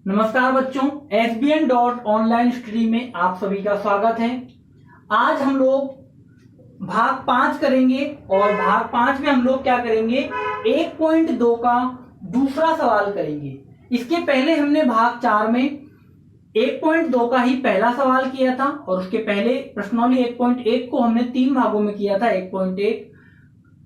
नमस्कार बच्चों, SBN.ऑनलाइन स्ट्रीम में आप सभी का स्वागत है। आज हम लोग भाग 5 करेंगे और भाग 5 में हम लोग क्या करेंगे, 1.2 का दूसरा सवाल करेंगे। इसके पहले हमने भाग 4 में 1.2 का ही पहला सवाल किया था और उसके पहले प्रश्नोली 1.1 को हमने 3 भागों में किया था। 1.1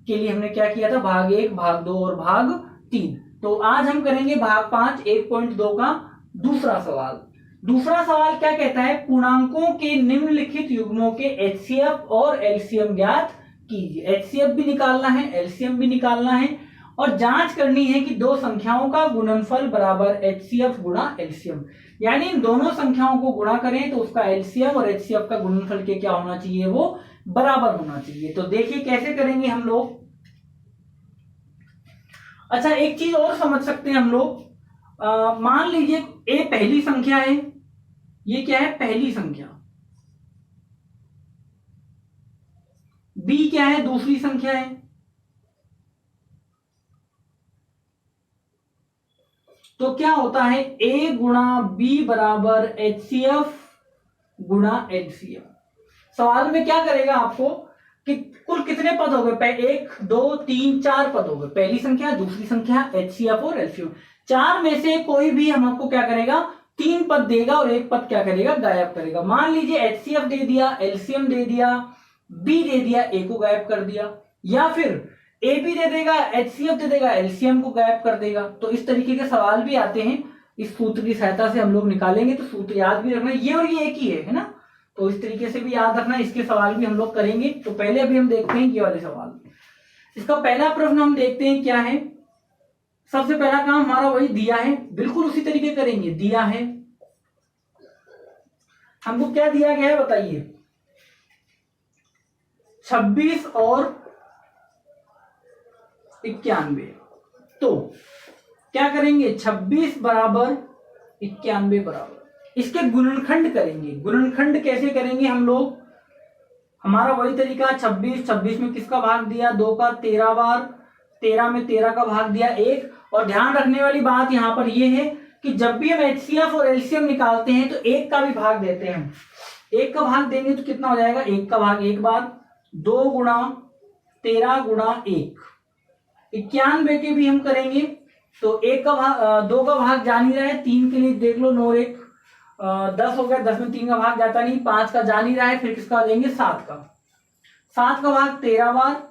के लिए हमने क्या किया था, भाग 1, भाग 2 और भाग 3। तो आज हम करेंगे भाग 5 1.2 का दूसरा सवाल। दूसरा सवाल क्या कहता है, पूर्णांकों के निम्नलिखित युग्मों के HCF और LCM ज्ञात कीजिए। HCF भी निकालना है, LCM भी निकालना है और जांच करनी है कि दो संख्याओं का गुणनफल बराबर HCF गुणा LCM, यानी इन दोनों संख्याओं को गुणा करें तो उसका LCM और HCF का गुणनफल के क्या होना चाहिए, वो बराबर होना चाहिए। तो देखिए कैसे करेंगे हम लोग। अच्छा, एक चीज और समझ सकते हैं हम लोग। मान लीजिए ए पहली संख्या है, ये क्या है, पहली संख्या। बी क्या है, दूसरी संख्या है। तो क्या होता है, ए गुणा बी बराबर HCF गुणा LCM। सवाल में क्या करेगा आपको कि कुल कितने पद हो गए, 1 2 3 4 पद हो गए। पहली संख्या, दूसरी संख्या, HCF और LCM। 4 में से कोई भी हम आपको क्या करेगा, 3 पद देगा और एक पद क्या करेगा, गायब करेगा। मान लीजिए HCF दे दिया, LCM दे दिया, B दे दिया, A को गायब कर दिया, या फिर AB दे देगा, HCF दे देगा, LCM को गायब कर देगा। तो इस तरीके के सवाल भी आते हैं, इस सूत्र की सहायता से हम लोग निकालेंगे। तो सूत्र याद भी रखना, ये और ये एक ही है ना, तो इस तरीके से भी याद रखना। इसके सवाल भी हम लोग करेंगे। तो पहले अभी हम देखते हैं ये वाले सवाल। इसका पहला प्रश्न हम देखते हैं क्या है। सबसे पहला काम हमारा वही दिया है, बिल्कुल उसी तरीके करेंगे। दिया है हमको, क्या दिया गया है बताइए, 26 और 91। तो क्या करेंगे, 26 बराबर 91 बराबर, इसके गुणनखंड करेंगे। गुणनखंड कैसे करेंगे हम लोग, हमारा वही तरीका। 26 में किसका भाग दिया, 2 का 13 बार, 13 में 13 का भाग दिया 1। और ध्यान रखने वाली बात यहां पर यह है कि जब भी हम HCF और LCM निकालते हैं तो 1 का भी भाग देते हैं। 1 का भाग देंगे तो कितना हो जाएगा, 1 का भाग 1 बार, 2 गुणा 13 गुणा 1, 91 के भी हम करेंगे। तो 1 का भाग, 2 का भाग जा नहीं रहा है, 3 के लिए देख लो, 9 1 10 हो गया, 10 में 3 का भाग जाता नहीं, 5 का जा नहीं रहा है, फिर किसका देंगे, 7 का। 7 का भाग 13 बार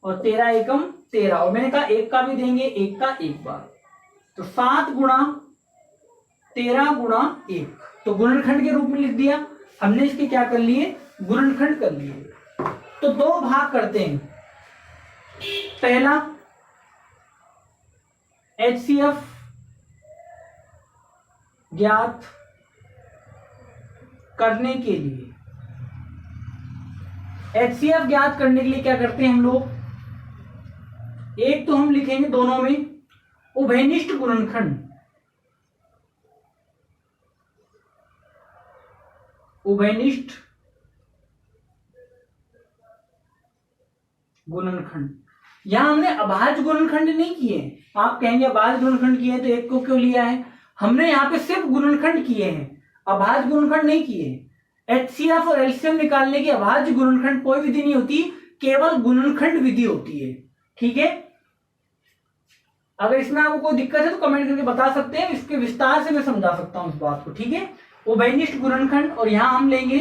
और 13 एकम 13, और मैंने कहा 1 का भी देंगे, 1 का 1 बार। तो 7 गुणा 13 गुणा 1, तो गुणनखंड के रूप में लिख दिया हमने। इसके क्या कर लिए, गुणनखंड कर लिए। तो 2 भाग करते हैं। पहला HCF ज्ञात करने के लिए, HCF ज्ञात करने के लिए क्या करते हैं हम लोग, एक तो हम लिखेंगे दोनों में उभयनिष्ठ गुणनखंड। उभयनिष्ठ गुणनखंड, यहां हमने अभाज्य गुणनखंड नहीं किए। आप कहेंगे अभाज्य गुणनखंड किए तो एक को क्यों लिया है, हमने यहां पे सिर्फ गुणनखंड किए हैं, अभाज्य गुणनखंड नहीं किए। HCF और LCM निकालने की अभाज्य गुणनखंड कोई विधि नहीं होती, केवल गुणनखंड विधि होती है। ठीक है, अगर इसमें आपको कोई दिक्कत है तो कमेंट करके बता सकते हैं, इसके विस्तार से मैं समझा सकता हूं इस बात को। ठीक है, उभयनिष्ठ गुणनखंड। और यहां हम लेंगे,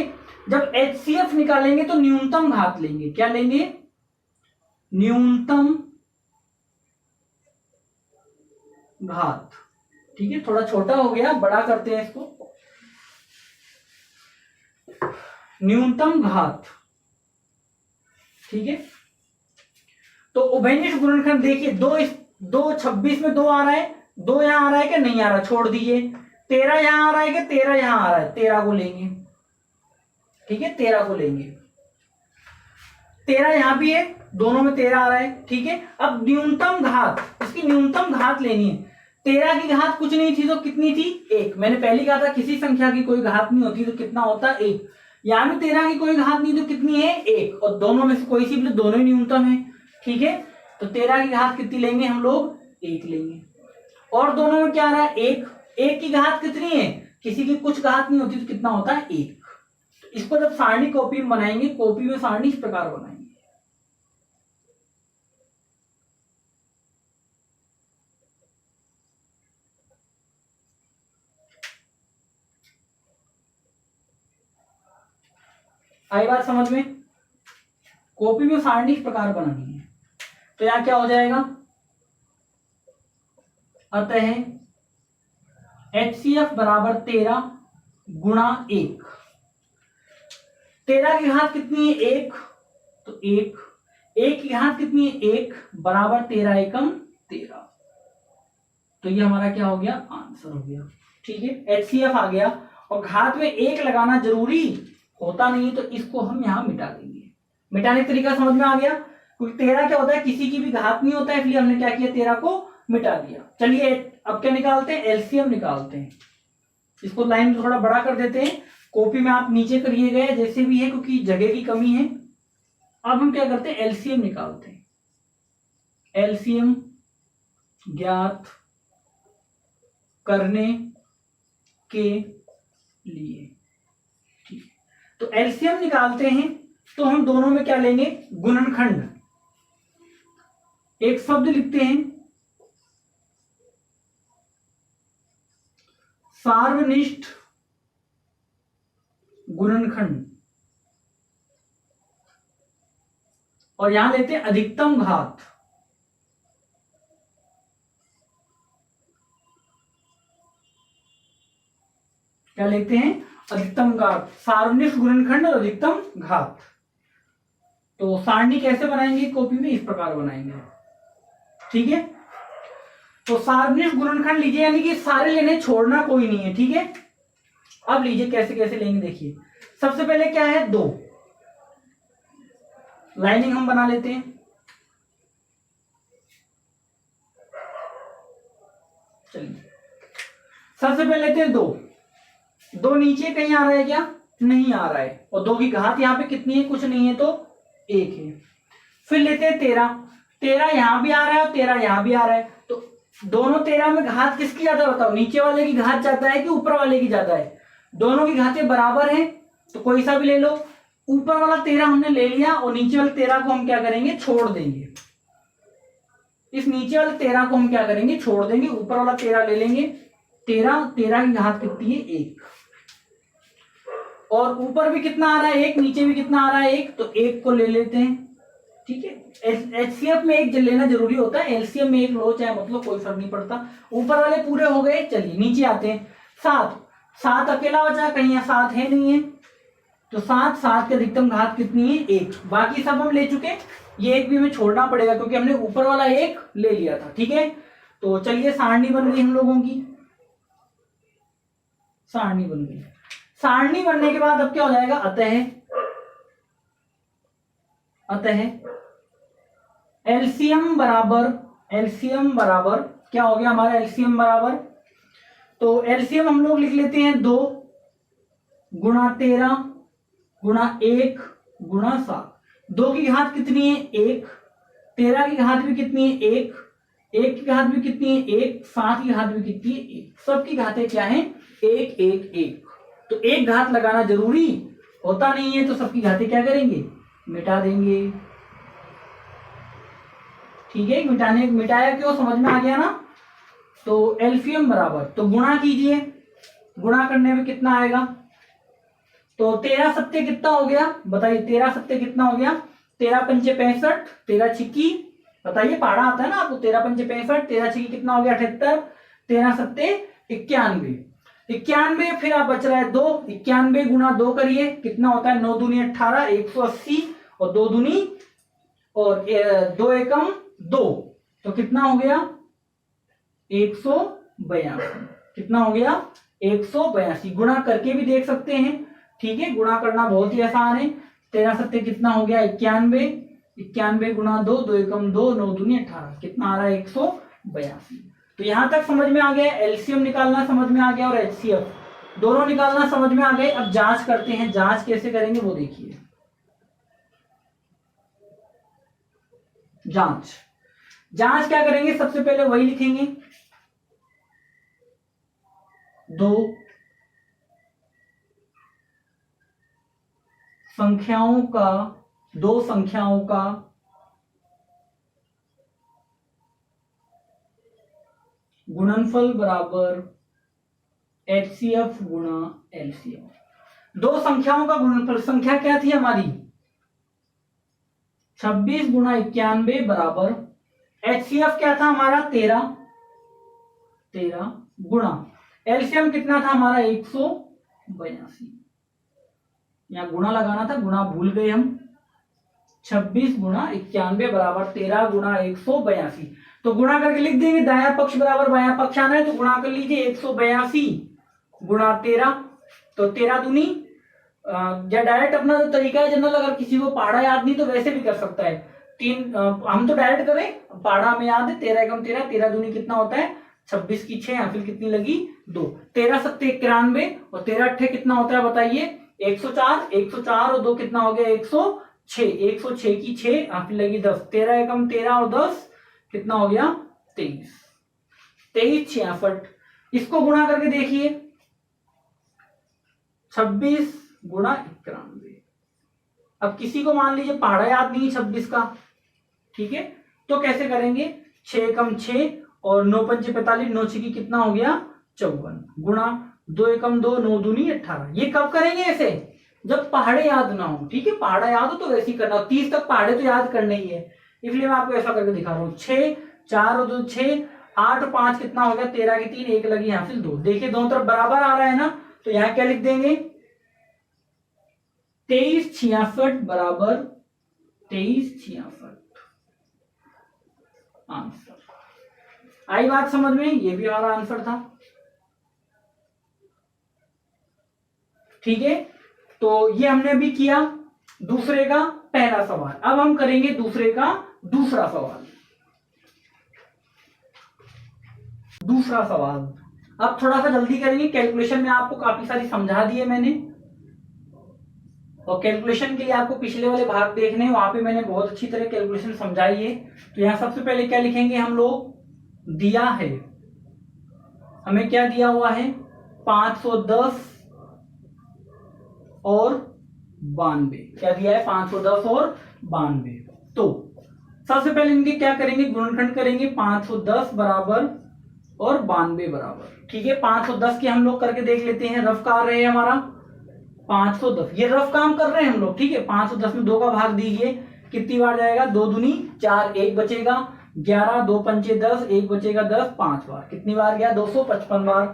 जब HCF निकालेंगे तो न्यूनतम घात लेंगे। क्या लेंगे, न्यूनतम घात। ठीक है, थोड़ा छोटा हो गया, बड़ा करते हैं इसको, न्यूनतम घात। ठीक है, तो उभयनिष्ठ गुणनखंड देखिए, 2 26 में 2 आ रहा है, 2 यहां आ रहा है कि नहीं आ रहा, छोड़ दीजिए। 13 यहां आ रहा है कि 13 यहां आ रहा है, 13 को लेंगे। ठीक है, 13 को लेंगे। 13 यहां भी है, दोनों में 13 आ रहा है। ठीक है, अब न्यूनतम घात, इसकी न्यूनतम घात लेनी है। 13 की घात कुछ नहीं थी तो कितनी थी, 1। मैंने पहले कहा था किसी संख्या की कोई घात नहीं होती तो कितना होता है, 1। यहां में 13 की कोई घात नहीं तो कितनी है, 1, और दोनों में से कोई सी भी, दोनों ही न्यूनतम है। ठीक है, तो 13 की घात कितनी लेंगे हम लोग, 1 लेंगे। और दोनों में क्या आ रहा है, 1, एक की घात कितनी है, किसी की कुछ घात नहीं होती तो कितना होता है, एक। तो इसको जब सारणी कॉपी में बनाएंगे, कॉपी में सारणी इस प्रकार बनाएंगे। आई बात समझ में? कॉपी में सारणी इस प्रकार बनानी है। तो यहां क्या हो जाएगा, अतः HCF बराबर 13 गुणा 1। 13 की घात कितनी है, 1, तो 1। 1 की घात कितनी है, 1 बराबर 13 एकम 13। तो ये हमारा क्या हो गया, आंसर हो गया। ठीक है, HCF आ गया। और घात में 1 लगाना जरूरी होता नहीं है, तो इसको हम यहां मिटा देंगे। मिटाने का तरीका समझ में आ गया, क्योंकि 13 क्या होता है, किसी की भी घात नहीं होता है, इसलिए हमने क्या किया, 13 को मिटा दिया। चलिए अब क्या निकालते हैं, एलसीएम निकालते हैं। इसको लाइन थोड़ा बड़ा कर देते हैं, कॉपी में आप नीचे करिए गए जैसे भी है, क्योंकि जगह की कमी है। अब हम क्या करते हैं, एलसीएम निकालते हैं। एलसीएम ज्ञात करने के लिए, ठीक। तो एलसीएम निकालते हैं, तो हम दोनों में क्या लेंगे, गुणनखंड। एक शब्द लिखते हैं, सार्वनिष्ठ गुणनखंड, और यहां लेते हैं अधिकतम घात। क्या लेते हैं, अधिकतम घात, सार्वनिष्ठ गुणनखंड और अधिकतम घात। तो सारणी कैसे बनाएंगे, कॉपी में इस प्रकार बनाएंगे। ठीक है, तो सार्वनिष्ठ गुणनखंड लीजिए, यानी कि सारे लेने, छोड़ना कोई नहीं है। ठीक है, अब लीजिए कैसे कैसे लेंगे, देखिए। सबसे पहले क्या है, 2 लाइनिंग हम बना लेते हैं। चलिए सबसे पहले लेते हैं 2 नीचे कहीं आ रहा है क्या, नहीं आ रहा है, और 2 की घात यहां पे कितनी है, कुछ नहीं है, तो 1 है। फिर लेते हैं 13 यहां भी आ रहा है और 13 यहां भी आ रहा है, तो दोनों 13 में घात किसकी ज्यादा बताओ, नीचे वाले की घात ज्यादा है कि ऊपर वाले की ज्यादा है, दोनों की घातें बराबर हैं, तो कोई सा भी ले लो। ऊपर वाला 13 हमने ले लिया और नीचे वाले 13 को हम क्या करेंगे, छोड़ देंगे। इस नीचे वाले 13 को हम क्या करेंगे, छोड़ देंगे, ऊपर वाला 13 ले लेंगे। 13 की घात कितनी है, 1, और ऊपर भी कितना आ रहा है, 1, नीचे भी कितना आ रहा है, 1, तो 1 को ले लेते हैं। ठीक है, एचसीएफ में 1 लेना जरूरी होता है, एलसीएम में 1 लो चाहे मतलब कोई फर्क नहीं पड़ता। ऊपर वाले पूरे हो गए, चलिए नीचे आते हैं। 7 अकेला बचा, कहीं 7 है नहीं है, तो 7 की अधिकतम घात कितनी है, 1। बाकी सब हम ले चुके, ये 1 भी हमें छोड़ना पड़ेगा क्योंकि हमने ऊपर वाला 1 ले लिया था। ठीक है, तो चलिए सारणी बन गई हम लोगों की, सारणी बन गई। सारणी बनने के बाद अब क्या हो जाएगा, अतः एलसीएम बराबर क्या हो गया हमारा, एलसीएम बराबर, तो एलसीएम हम लोग लिख लेते हैं 2 गुणा 13 गुणा 1 गुणा 7। 2 की घात कितनी है, 1, 13 की घात भी कितनी है, 1, 1 की घात भी कितनी है, 1, 7 की घात भी कितनी है, 1। सबकी घातें क्या है, 1 1 1। तो एक घात लगाना जरूरी होता नहीं है, तो सबकी घातें क्या करेंगे, मिटा देंगे। ठीक है, मिटाया क्यों, समझ में आ गया ना। तो एलसीएम बराबर, तो गुणा कीजिए, गुणा करने में कितना आएगा, तो 13 सत्ते कितना हो गया, बताइए 13 सत्ते कितना हो गया, 13 पंचे 65, 13 छिक्की, बताइए पहाड़ा आता है ना आपको, 13 पंचे 65, 13 छिक्की कितना हो गया 78, 13 सत्ते 91, फिर आप बच रहा है 2, 91 गुणा 2 करिए, कितना होता है, 9 दूनी 18, 180, और 2 दूनी और 2 एकम 2, तो कितना हो गया 182। कितना हो गया 182। गुणा करके भी देख सकते हैं। ठीक है, गुणा करना बहुत ही आसान है। 13 सत्ते कितना हो गया 91 गुणा 2, 2 एकम 2, 9 दूनी 18, कितना आ रहा है 182। तो यहां तक समझ में आ गया, एलसीएम निकालना समझ में आ गया और एचसीएफ दोनों निकालना समझ में आ गए। अब जांच करते हैं, जांच कैसे करेंगे वो देखिए। जांच क्या करेंगे, सबसे पहले वही लिखेंगे, दो संख्याओं का गुणनफल बराबर HCF गुणा LCM। दो संख्याओं का गुणनफल, संख्या क्या थी हमारी 26 गुणा 91 बराबर HCF क्या था हमारा 13 गुणा LCM कितना था हमारा 182। यहां गुणा लगाना था, गुणा भूल गए हम। 26 गुणा 91 बराबर 13 गुणा 182। तो गुणा करके लिख देंगे, दाया पक्ष बराबर बाया पक्ष आना है तो गुणा कर लीजिए 182 गुणा 13। तो 13 दूनी, या डायरेक्ट अपना जो तरीका है जनरल, अगर किसी को पहाड़ा याद नहीं तो वैसे भी कर सकता है। हम तो डायरेक्ट करें, पहाड़ा में याद है 13 एकम 13, 13 दूनी कितना होता है 26 की 6, या फिर कितनी लगी 2, 13 सत्ते 91 और 13 अट्ठे कितना होता है बताइए 104, 104 और 2 कितना हो गया 106, 106 की 6 या फिर लगी 10, 13 एकम 13 और 10 कितना हो गया 23, 23 66। इसको गुणा करके देखिए 26 गुणा 91। अब किसी को मान लीजिए पहाड़ा याद नहीं 26 का, ठीक है, तो कैसे करेंगे 6 एकम 6 और 9 पंचे 45, 9 छकी कितना हो गया 54 गुणा 2 एकम 2, 9 दूनी 18। ये कब करेंगे ऐसे जब पहाड़े याद ना हो, ठीक है, पहाड़ा याद हो तो वैसे ही करना, 30 तक पहाड़े तो याद करने ही है, इसलिए मैं आपको ऐसा करके दिखा रहा हूं। 6 4 और 2 6, 8 5 कितना हो गया 13 की 3, 1 लगी यहाँ फिर 2। देखिए दोनों तरफ बराबर आ रहा है ना, तो यहाँ क्या लिख देंगे 2366 बराबर 2366 आंसर। आई बात समझ में, ये भी हमारा आंसर था, ठीक है। तो ये हमने अभी किया दूसरे का पहला सवाल। अब हम करेंगे दूसरे का दूसरा सवाल। दूसरा सवाल अब थोड़ा सा जल्दी करेंगे, कैलकुलेशन में आपको काफी सारी समझा दी है मैंने, और कैलकुलेशन के लिए आपको पिछले वाले भाग देखने हैं, वहां पे मैंने बहुत अच्छी तरह कैलकुलेशन समझाई है। तो यहां सबसे पहले क्या लिखेंगे हम लोग, दिया है हमें, क्या दिया हुआ है 510 और 92, क्या दिया है 510 और 92। तो सबसे पहले इनके क्या करेंगे गुणनखंड करेंगे, 510 बराबर और 92 बराबर, ठीक है। 510 के हम लोग करके देख लेते हैं, रफ कार्य है हमारा 510, ये रफ काम कर रहे हैं हम लोग, ठीक है। 510 में 2 का भाग दीजिए, कितनी बार जाएगा 2 दूनी 4, 1 बचेगा 11, 2 पंचे 10, 1 बचेगा 10, 5 बार, कितनी बार गया 255 बार।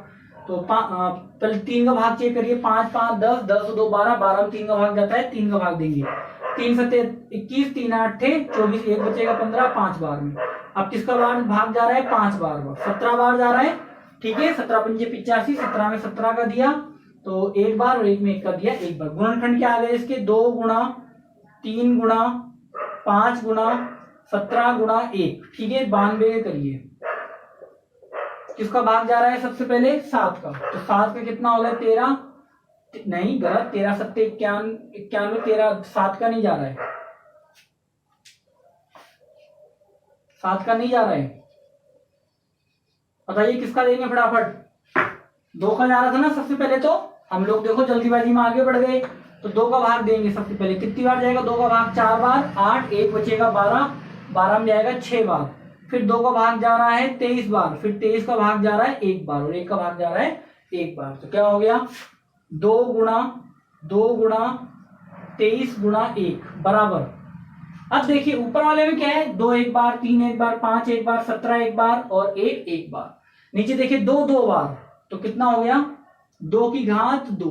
तो पहले 3 का भाग चेक करिए, 5 5 10, 10 2 12, 12 में 3 का भाग जाता है, 3 का भाग देंगे, 3 सत्ते 21, 3 8 24, 1 बचेगा 15, 5 बार में। अब किसका बार भाग जा रहा है 5 बार, 17 बार जा रहा है, ठीक है। 17 पंजे 85, 17 में 17 का दिया तो 1 बार और 1 में 1 का दिया 1 बार। गुणनखंड क्या आ गया इसके 2 गुणा 3 गुणा 5 गुणा 17 गुणा 1, ठीक है। 92 करिए, किसका भाग जा रहा है सबसे पहले 7 का, तो 7 का कितना हो गया 13, नहीं गलत, 13 सत्ते 91, 13 7 का नहीं जा रहा है, 7 का नहीं जा रहा है, बताइए किसका देंगे फटाफट। 2 का जा रहा था ना सबसे पहले, तो हम लोग देखो जल्दीबाजी में आगे बढ़ गए, तो 2 का भाग देंगे सबसे पहले, कितनी बार जाएगा 2 का भाग 4 बार, 8 1 बचेगा 12, 12 में जाएगा 6 बार, फिर 2 का भाग जा रहा है 23 बार, फिर 23 का भाग जा रहा है 1 बार और 1 का भाग जा रहा है 1 बार। तो क्या हो गया 2 गुणा 23 गुणा 1 बराबर, अब देखिए ऊपर वाले में क्या है 2 1 बार, 3 1 बार, 5 1 बार, 17 1 बार और 1 1 बार। नीचे देखिए 2 2 बार, तो कितना हो गया 2 की घात 2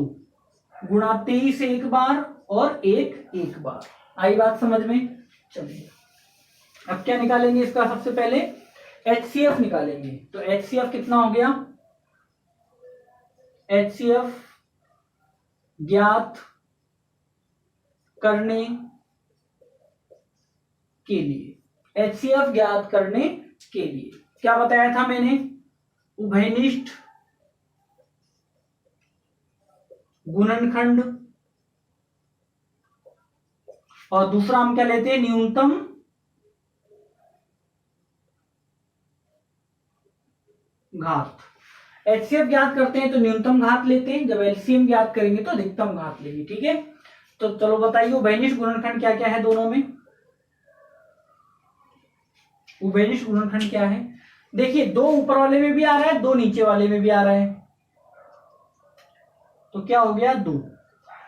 गुणा 23 1 बार और 1 1 बार। आई बात समझ में। चलिए अब क्या निकालेंगे इसका, सबसे पहले HCF निकालेंगे। तो HCF कितना हो गया, HCF ज्ञात करने के लिए, HCF ज्ञात करने के लिए क्या बताया था मैंने, उभयनिष्ठ गुणनखंड, और दूसरा हम क्या लेते हैं न्यूनतम घात। एचसीएफ ज्ञात करते हैं तो न्यूनतम घात लेते हैं, जब एलसीएम ज्ञात करेंगे तो अधिकतम घात लेंगे। ठीक है, तो चलो बताइए उभयनिष्ठ गुणनखंड क्या क्या है दोनों में। उभयनिष्ठ गुणनखंड क्या है, देखिए 2 ऊपर वाले में भी आ रहा है, 2 नीचे वाले में भी आ रहा है, तो क्या हो गया 2।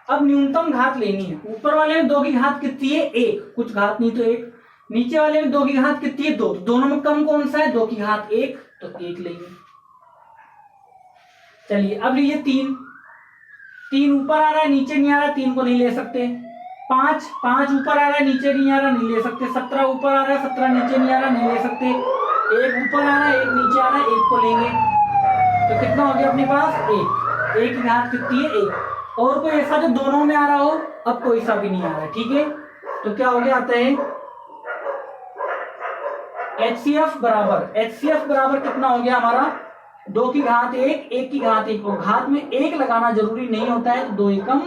अब न्यूनतम घात लेनी है, ऊपर वाले में 2 की घात कितनी है 1, कुछ घात नहीं तो 1, नीचे वाले में 2 की घात कितनी है 2, तो दोनों में कम कौन सा है 2 की घात 1, तो 1 लेंगे। चलिए अब लीजिए 3, 3 ऊपर आ रहा है नीचे नहीं आ रहा, 3 को नहीं ले सकते। 5, 5 ऊपर आ रहा है नीचे नहीं आ रहा, नहीं ले सकते। 17 ऊपर आ रहा है 17 नीचे नहीं आ रहा, नहीं ले सकते। 1 ऊपर आ रहा है 1 नीचे आ रहा है, 1 को लेंगे। तो कितना हो गया अपने पास 1, 1 की घात कितनी है 1। और कोई ऐसा जो दोनों में आ रहा हो, अब कोई सा भी नहीं आ रहा है। ठीक है, तो क्या हो गया आता है HCF बराबर कितना हो गया हमारा 2 की घात 1, 1 की घात 1, और घात में 1 लगाना जरूरी नहीं होता है, तो 2 एकम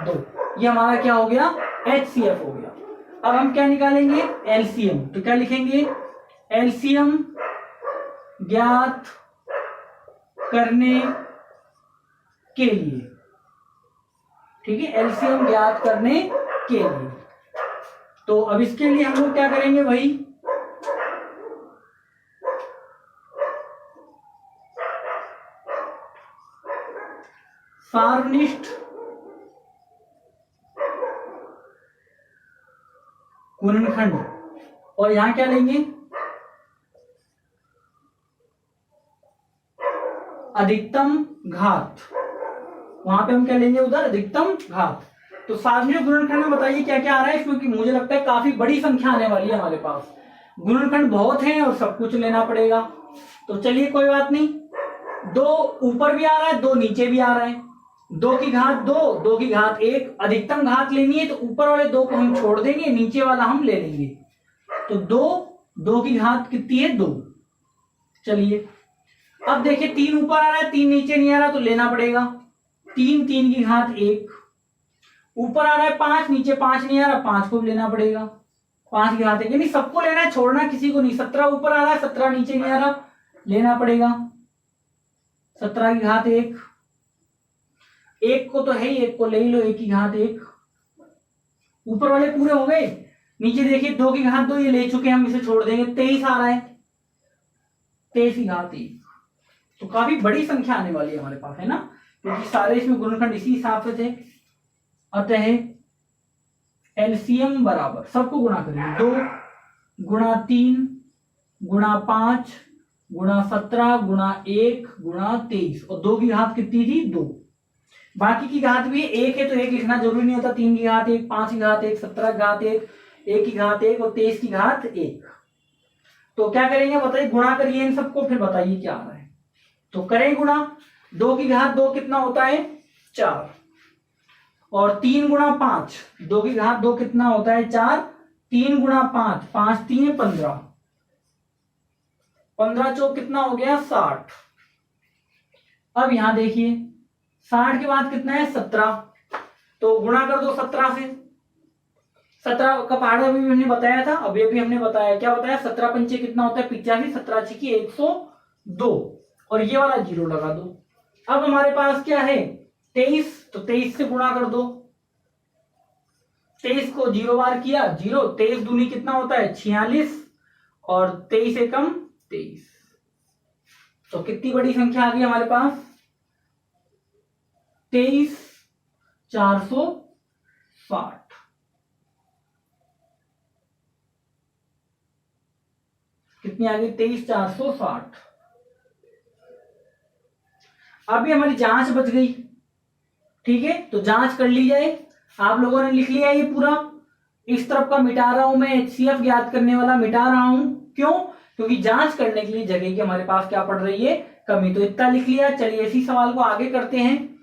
2, ये हमारा क्या हो गया HCF हो गया। अब हम क्या निकालेंगे LCM, तो क्या लिखेंगे LCM ज्ञात करने के लिए। ठीक है, LCM ज्ञात करने के लिए, तो अब इसके लिए हम लोग क्या करेंगे वही सारनिष्ठ गुणनखंड, और यहां क्या लेंगे अधिकतम घात, वहां पे हम क्या लेंगे उधर अधिकतम घात। तो सारनिष्ठ गुणनखंड में बताइए क्या क्या आ रहा है इसमें, कि मुझे लगता है काफी बड़ी संख्या आने वाली है हमारे पास, गुणनखंड बहुत है और सब कुछ लेना पड़ेगा। तो चलिए कोई बात नहीं, 2 ऊपर भी आ रहा है 2 नीचे भी आ रहा है, 2 की घात 2, 2 की घात 1, अधिकतम घात लेनी है तो ऊपर वाले 2 को हम छोड़ देंगे, नीचे वाला हम ले लेंगे। तो 2 की घात कितनी है 2। चलिए अब देखिए 3 ऊपर आ रहा है 3 नीचे नहीं आ रहा, तो लेना पड़ेगा 3, 3 की घात 1, ऊपर आ रहा है 5 नीचे 5 नहीं आ रहा, 5 को भी लेना पड़ेगा 5 की घात 1, यानी सबको लेना है, छोड़ना किसी को नहीं। 17 ऊपर आ रहा है 17 नीचे नहीं आ रहा, लेना पड़ेगा 17 की घात 1, 1 को तो है ही 1 को ले लो, 1 की घात 1, ऊपर वाले पूरे हो गए। नीचे देखिए 2 की घात 2 ये ले चुके हैं, हम इसे छोड़ देंगे, 23 आ रहा है 23 की घात 1, तो काफी बड़ी संख्या आने वाली है हमारे पास, है ना, क्योंकि सारे इसमें गुणनखंड इसी हिसाब से थे। अतः एलसीएम बराबर सबको गुणा करेंगे 2 गुणा 3 गुणा 5 गुणा 17 गुणा 1 गुणा 23, और 2 की घात कितनी थी 2, बाकी की घात भी 1 है तो 1 लिखना जरूरी नहीं होता, 3 की घात 1, 5 की घात 1, 17 की घात 1, 1 की घात 1 और 23 की घात 1। तो क्या करेंगे बताइए, गुणा करिए इन सबको, फिर बताइए क्या आ रहा है। तो करें गुणा, 2 की घात 2 कितना होता है 4, और 3 गुणा 5, 2 की घात 2 कितना होता है 4, 3 गुणा 5, 5 3 15, 15 चौक कितना हो गया 60। अब यहां देखिए 60 के बाद कितना है 17, तो गुणा कर दो 17 से, 17 का पहाड़ा भी हमने बताया था, अब ये भी हमने बताया, क्या बताया 17 पंचे कितना होता है 85, 17 छिकी 102, और ये वाला 0 लगा दो। अब हमारे पास क्या है 23, तो 23 से गुणा कर दो, 23 को 0 बार किया 0, 23 दूनी कितना होता है 46, और 23 एकम 23, तो कितनी बड़ी संख्या आ गई हमारे पास 23,460। कितनी आ गई 23,460। अभी हमारी जांच बच गई, ठीक है, तो जांच कर ली जाए। आप लोगों ने लिख लिया ये पूरा, इस तरफ का मिटा रहा हूं मैं, HCF ज्ञात करने वाला मिटा रहा हूं, क्यों, क्योंकि जांच करने के लिए जगह की हमारे पास क्या पड़ रही है कमी। तो इतना लिख लिया, चलिए इसी सवाल को आगे करते हैं।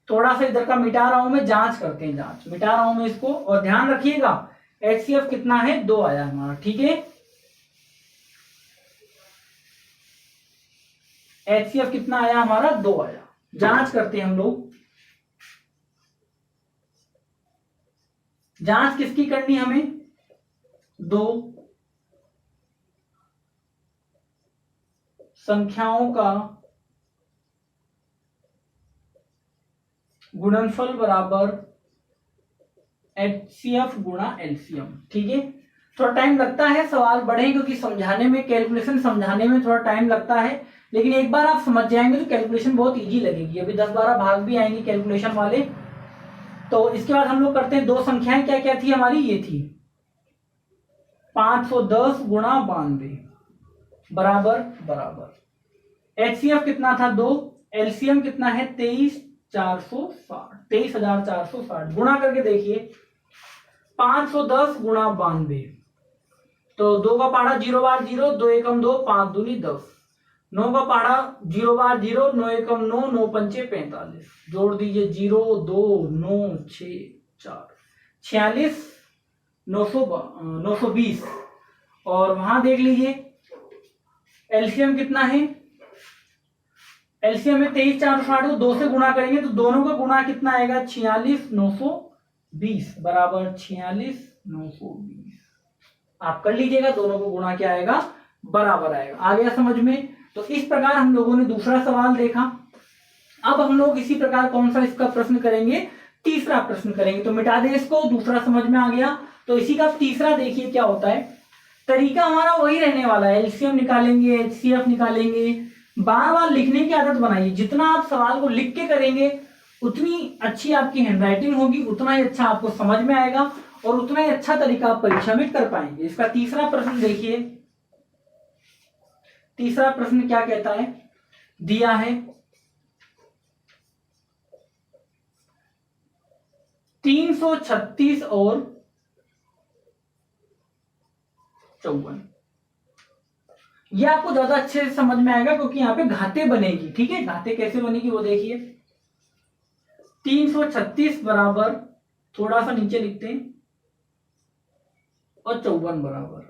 थोड़ा सा इधर का मिटा रहा हूं मैं, जांच करते हैं, जांच मिटा रहा हूं मैं इसको, और ध्यान रखिएगा HCF कितना है 2 आया हमारा, ठीक है, HCF कितना आया हमारा 2 आया। जांच करते हैं हम लोग, जांच किसकी करनी हमें 2 संख्याओं का गुणनफल बराबर HCF गुणा LCM। ठीक है, थोड़ा टाइम लगता है सवाल बढ़े, क्योंकि समझाने में, कैलकुलेशन समझाने में थोड़ा टाइम लगता है, लेकिन एक बार आप समझ जाएंगे तो कैलकुलेशन बहुत इजी लगेगी। अभी 10-12 भाग भी आएंगे कैलकुलेशन वाले। तो इसके बाद हम लोग करते हैं दो संख्याएं, क्या क्या थी हमारी, ये थी 510 गुणा 92 बराबर बराबर HCF कितना था 2, LCM कितना है 23,460 गुणा करके देखिए 510 गुणा 92, तो 2 का पहाड़ा 0 बार 0, 2 एकम 2, 5 दूनी 10, 9 का पहाड़ा 0 बार 0, 9 एकम 9, 9 पंचे 45, जोड़ दीजिए 0 2 9 6 4 46 920, और वहां देख लीजिए एलसीएम कितना है, एलसीएम में 23,460 को 2 से गुणा करेंगे तो दोनों का गुणा कितना आएगा 46,920 बराबर 46,920। आप कर लीजिएगा, दोनों को गुणा क्या आएगा बराबर आएगा। आ गया समझ में? तो इस प्रकार हम लोगों ने दूसरा सवाल देखा। अब हम लोग इसी प्रकार कौन सा इसका प्रश्न करेंगे, तीसरा प्रश्न करेंगे। तो मिटा दे इसको, दूसरा समझ में आ गया। तो इसी का तीसरा देखिए क्या होता है। तरीका हमारा वही रहने वाला है, एलसीएम निकालेंगे, एचसीएफ निकालेंगे, बार बार लिखने की आदत बनाइए। जितना आप सवाल को लिख के करेंगे उतनी अच्छी आपकी हैंडराइटिंग होगी, उतना ही अच्छा आपको समझ में आएगा और उतना ही अच्छा तरीका आप परीक्षा में कर पाएंगे। इसका तीसरा प्रश्न देखिए, तीसरा प्रश्न क्या कहता है, दिया है 336 और 54। यह आपको ज्यादा अच्छे से समझ में आएगा क्योंकि यहाँ पे घाते बनेगी। ठीक है, घाते कैसे बनेगी वो देखिए। 336 बराबर, थोड़ा सा नीचे लिखते हैं, और 54 बराबर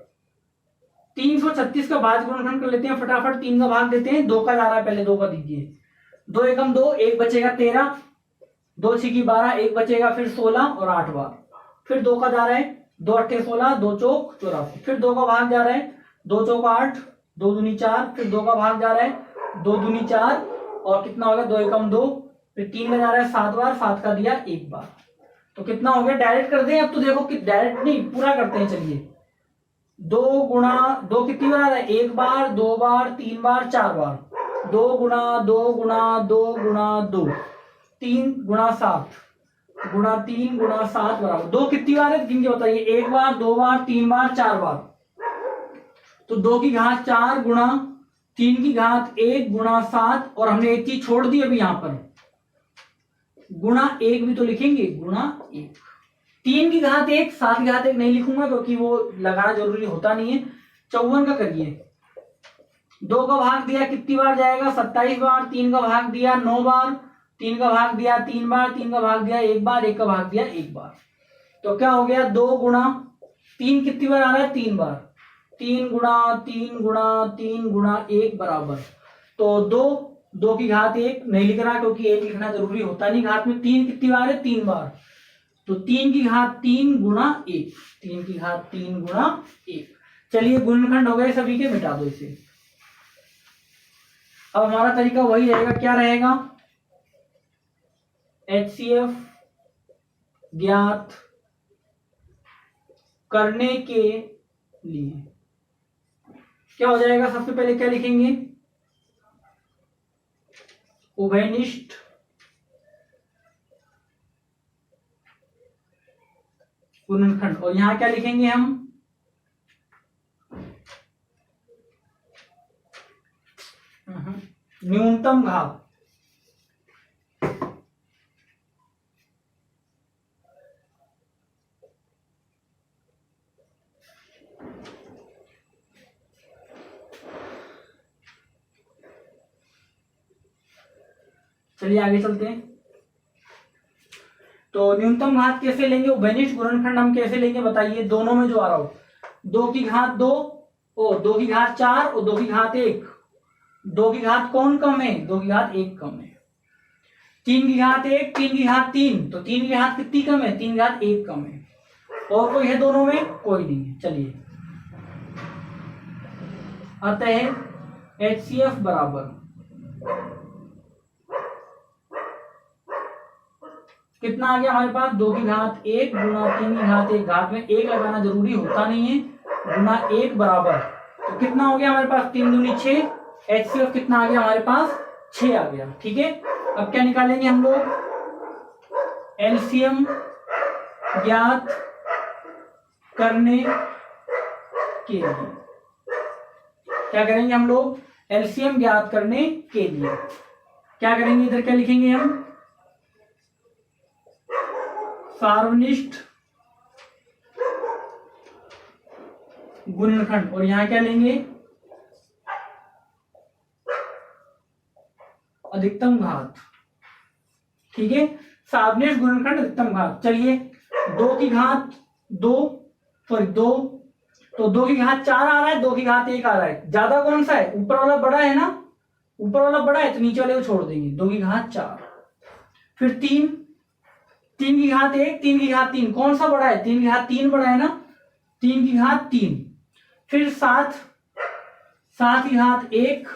336 का भाज्य गुणनखंड कर लेते हैं फटाफट। 3 का भाग देते हैं, 2 का जा रहा है, पहले 2 का दीजिए। 2 एकम 2, 1 बचेगा 13, 2 छिकी 12, 1 बचेगा फिर 16 और 8 बार। फिर 2 का जा रहा है, 2 अट्ठे 16, 2 चौक 84, फिर 2 का भाग जा रहा है, 2 चौक 8, 2 दूनी 4, फिर 2 का भाग जा रहा है, 2 दूनी 4, और कितना हो गया 2 एकम 2, फिर 3 का जा रहा है 7 बार, 7 का दिया 1 बार। तो कितना हो गया, डायरेक्ट कर दें अब तो, देखो कि डायरेक्ट नहीं पूरा करते हैं। चलिए 2 गुणा 2 कितनी बार आ रहा है, 1 बार, 2 बार, 3 बार, 4 बार। 2 गुणा 2 गुणा 2 गुणा 2, 3 गुणा 7 गुणा 3 गुणा 7 बराबर 2 कितनी बार है गिन के बताइए, 1 बार, 2 बार, 3 बार, 4 बार। तो 2 की घात 4 गुणा 3 की घात 1 गुणा 7, और हमने एक चीज छोड़ दी अभी यहां पर, गुणा 1 भी तो लिखेंगे, गुणा 1। 3 की घात 1, 7 की घात 1 नहीं लिखूंगा क्योंकि वो लगाना जरूरी होता नहीं है। 54 का करिए, 2 का भाग दिया कितनी बार जाएगा 27 बार, 3 का भाग दिया 9 बार, 3 का भाग दिया 3 बार, 3 का भाग दिया 1 बार, 1 का भाग दिया 1 बार। तो क्या हो गया 2 गुणा 3 कितनी बार आ रहा है 3 बार, 3 गुणा 3 गुणा 3 गुणा 1 बराबर, तो 2 की घात 1 नहीं लिख रहा क्योंकि 1 लिखना जरूरी होता नहीं घात में। 3 कितनी बार है 3 बार, तो 3 की घात 3 गुणा 1, 3 की घात 3 गुणा 1। चलिए गुणनखंड हो गए सभी के, मिटा दो इसे। अब हमारा तरीका वही रहेगा, क्या रहेगा, HCF ज्ञात करने के लिए क्या हो जाएगा, सबसे पहले क्या लिखेंगे, उभयनिष्ठ गुणनखंड, और यहां क्या लिखेंगे हम, न्यूनतम घात। चलिए आगे चलते हैं। तो न्यूनतम घात कैसे लेंगे, उभयनिष्ठ गुणनखंड हम कैसे लेंगे बताइए। दोनों में जो आ रहा हो, 2 की घात 2 और 2 की घात 4 और 2 की घात 1, 2 की घात कौन कम है, 2 की घात 1 कम है। 3 की घात 1, 3 की घात 3, तो 3 की घात कितनी कम है, 3 की घात 1 कम है। और कोई है दोनों में, कोई नहीं है। चलिए अतः HCF बराबर कितना आ गया हमारे पास, 2 की घात 1 गुना 3 की घात 1, घात में 1 लगाना जरूरी होता नहीं है, गुना 1 बराबर, तो कितना हो गया हमारे पास 3 दूनी 6, HCF कितना आ गया हमारे पास 6 आ गया। ठीक है, अब क्या निकालेंगे हम लोग, एलसीएम ज्ञात करने के लिए, क्या करेंगे हम लोग, एलसीएम ज्ञात करने के लिए क्या करेंगे, इधर क्या लिखेंगे हम, सार्वनिष्ठ गुणनखंड, और यहां क्या लेंगे, अधिकतम घात। ठीक है, सार्वनिष्ठ गुणनखंड अधिकतम घात। चलिए 2 की घात 2 सॉरी 2, तो 2 की घात 4 आ रहा है, 2 की घात 1 आ रहा है, ज्यादा कौन सा है, ऊपर वाला बड़ा है ना, ऊपर वाला बड़ा है तो नीचे वाले को छोड़ देंगे, 2 की घात 4, फिर 3 की घात 1 3 की घात 3, कौन सा बड़ा है, 3 की घात 3 बड़ा है ना, 3 की घात 3, फिर 7 की घात 1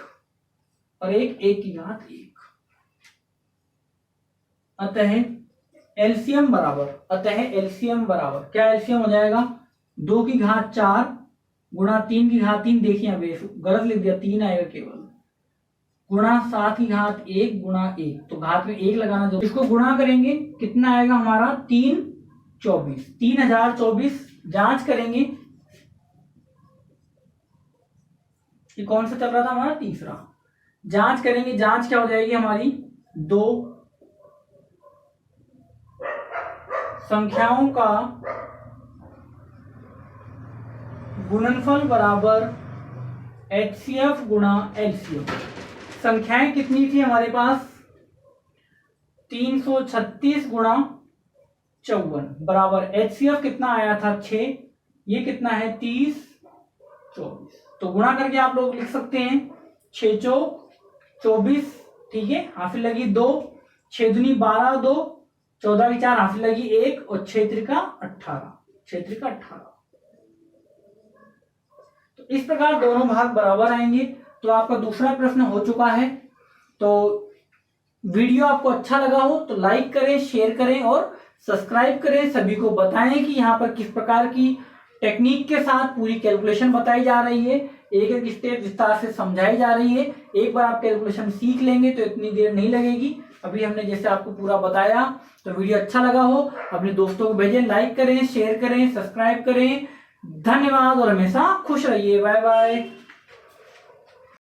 और 1 की घात 1। अतः एलसीएम बराबर क्या एलसीएम हो जाएगा, 2 की घात 4 गुणा 3 की घात 3, देखिए यहाँ गलत लिख दिया, 3 आएगा केवल, गुणा 7 की घात 1 गुणा 1, तो घात में 1 लगाना जरूरी, इसको गुणा करेंगे कितना आएगा हमारा 324, 3024, जांच करेंगे, ये कौन सा चल रहा था हमारा, तीसरा, जांच करेंगे, जांच क्या हो जाएगी हमारी, 2 संख्याओं का गुणनफल बराबर HCF गुणा LCM। संख्याएं कितनी थी हमारे पास, 336 गुणा 54 बराबर HCF कितना आया था 6, ये कितना है 30 24, तो गुणा करके आप लोग लिख सकते हैं 6 चौक 24। ठीक है, हाफिल लगी 2, 6 दूनी 12, 2 14 की 4, हाफिल लगी 1 और 6 त्रिका 18। तो इस प्रकार दोनों भाग बराबर आएंगे। तो आपका दूसरा प्रश्न हो चुका है। तो वीडियो आपको अच्छा लगा हो तो लाइक करें, शेयर करें और सब्सक्राइब करें। सभी को बताएं कि यहाँ पर किस प्रकार की टेक्निक के साथ पूरी कैलकुलेशन बताई जा रही है, एक एक स्टेप विस्तार से समझाई जा रही है। एक बार आप कैलकुलेशन सीख लेंगे तो इतनी देर नहीं लगेगी। अभी हमने जैसे आपको पूरा बताया, तो वीडियो अच्छा लगा हो अपने दोस्तों को भेजें, लाइक करें, शेयर करें, सब्सक्राइब करें। धन्यवाद और हमेशा खुश रहिए। Bye bye.